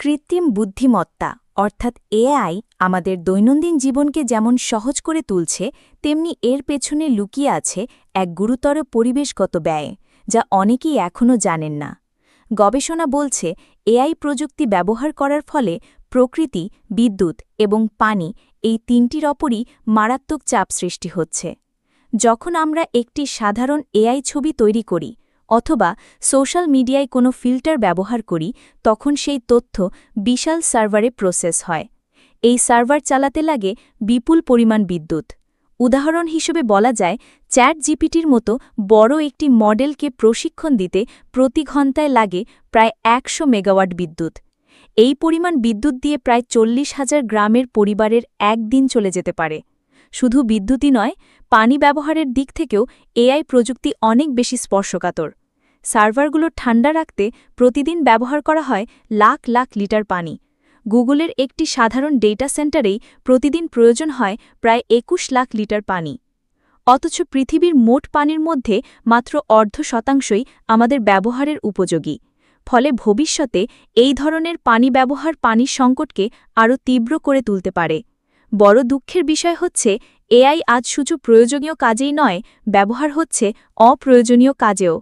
কৃত্রিম বুদ্ধিমত্তা অর্থাৎ এআই আমাদের দৈনন্দিন জীবনকে যেমন সহজ করে তুলছে তেমনি এর পেছনে লুকিয়ে আছে এক গুরুতর পরিবেশগত ব্যয় যা অনেকেই এখনও জানেন না। গবেষণা বলছে এআই প্রযুক্তি ব্যবহার করার ফলে প্রকৃতি, বিদ্যুৎ এবং পানি এই তিনটির ওপরই মারাত্মক চাপ সৃষ্টি হচ্ছে। যখন আমরা একটি সাধারণ এআই ছবি তৈরি করি অথবা সোশ্যাল মিডিয়ায় কোনো ফিল্টার ব্যবহার করি তখন সেই তথ্য বিশাল সার্ভারে প্রসেস হয়। এই সার্ভার চালাতে লাগে বিপুল পরিমাণ বিদ্যুৎ। উদাহরণ হিসেবে বলা যায় চ্যাট জিপিটির মতো বড় একটি মডেলকে প্রশিক্ষণ দিতে প্রতি ঘন্টায় লাগে প্রায় ১০০ মেগাওয়াট বিদ্যুৎ। এই পরিমাণ বিদ্যুৎ দিয়ে প্রায় ৪০,০০০ গ্রামের পরিবারের একদিন চলে যেতে পারে। শুধু বিদ্যুৎই নয়, পানি ব্যবহারের দিক থেকেও এআই প্রযুক্তি অনেক বেশি স্পর্শকাতর। সার্ভারগুলো ঠান্ডা রাখতে প্রতিদিন ব্যবহার করা হয় লাখ লাখ লিটার পানি। গুগলের একটি সাধারণ ডেটা সেন্টারেই প্রতিদিন প্রয়োজন হয় প্রায় ২১ লাখ লিটার পানি। অথচ পৃথিবীর মোট পানির মধ্যে মাত্র ১/২% আমাদের ব্যবহারের উপযোগী। ফলে ভবিষ্যতে এই ধরনের পানি ব্যবহার পানির সংকটকে আরও তীব্র করে তুলতে পারে। বড় দুঃখের বিষয় হচ্ছে এআই আজ শুধু প্রয়োজনীয় কাজেই নয়, ব্যবহার হচ্ছে অপ্রয়োজনীয় কাজেও।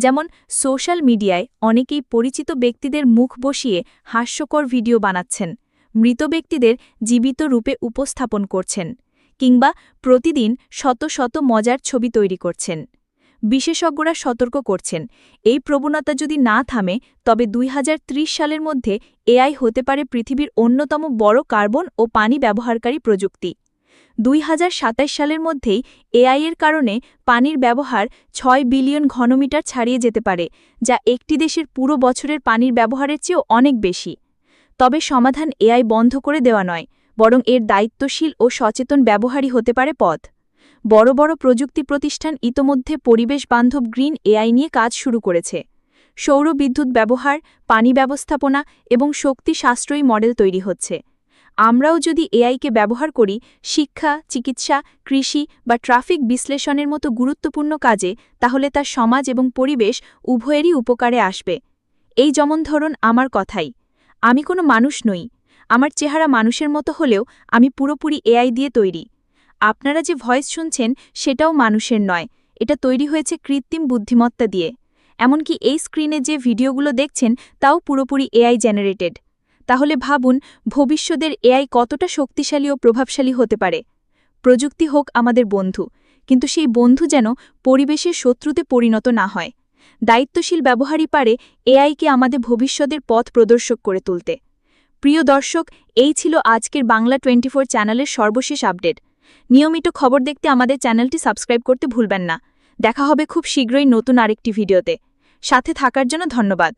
যেমন সোশ্যাল মিডিয়ায় অনেকেই পরিচিত ব্যক্তিদের মুখ বসিয়ে হাস্যকর ভিডিও বানাচ্ছেন, মৃত ব্যক্তিদের জীবিত রূপে উপস্থাপন করছেন, কিংবা প্রতিদিন শত শত মজার ছবি তৈরি করছেন। বিশেষজ্ঞরা সতর্ক করছেন, এই প্রবণতা যদি না থামে তবে ২০৩০ সালের মধ্যে এআই হতে পারে পৃথিবীর অন্যতম বড় কার্বন ও পানি ব্যবহারকারী প্রযুক্তি। ২০২৭ সালের মধ্যেই এআইয়ের কারণে পানির ব্যবহার ৬ বিলিয়ন ঘনমিটার ছাড়িয়ে যেতে পারে, যা একটি দেশের পুরো বছরের পানির ব্যবহারের চেয়েও অনেক বেশি। তবে সমাধান এআই বন্ধ করে দেওয়া নয়, বরং এর দায়িত্বশীল ও সচেতন ব্যবহারই হতে পারে পথ। বড় বড় প্রযুক্তি প্রতিষ্ঠান ইতোমধ্যে পরিবেশ বান্ধব গ্রিন এআই নিয়ে কাজ শুরু করেছে। সৌর বিদ্যুৎ ব্যবহার, পানি ব্যবস্থাপনা এবং শক্তি সাশ্রয়ী মডেল তৈরি হচ্ছে। আমরাও যদি এআইকে ব্যবহার করি শিক্ষা, চিকিৎসা, কৃষি বা ট্রাফিক বিশ্লেষণের মতো গুরুত্বপূর্ণ কাজে, তাহলে তা সমাজ এবং পরিবেশ উভয়েরই উপকারে আসবে। এই যেমন ধরুন আমার কথাই, আমি কোনো মানুষ নই, আমার চেহারা মানুষের মতো হলেও আমি পুরোপুরি এআই দিয়ে তৈরি। আপনারা যে ভয়েস শুনছেন সেটাও মানুষের নয়, এটা তৈরি হয়েছে কৃত্রিম বুদ্ধিমত্তা দিয়ে। এমনকি এই স্ক্রিনে যে ভিডিওগুলো দেখছেন তাও পুরোপুরি এআই জেনারেটেড। তাহলে ভাবুন ভবিষ্যতের এআই কতটা শক্তিশালী ও প্রভাবশালী হতে পারে। প্রযুক্তি হোক আমাদের বন্ধু, কিন্তু সেই বন্ধু যেন পরিবেশের শত্রুতে পরিণত না হয়। দায়িত্বশীল ব্যবহারই পারে এআইকে আমাদের ভবিষ্যতের পথ প্রদর্শক করে তুলতে। প্রিয় দর্শক, এই ছিল আজকের বাংলা 24 চ্যানেলের সর্বশেষ আপডেট। নিয়মিত খবর দেখতে আমাদের চ্যানেলটি সাবস্ক্রাইব করতে ভুলবেন না। দেখা হবে খুব শীঘ্রই নতুন আরেকটি ভিডিওতে। সাথে থাকার জন্য ধন্যবাদ।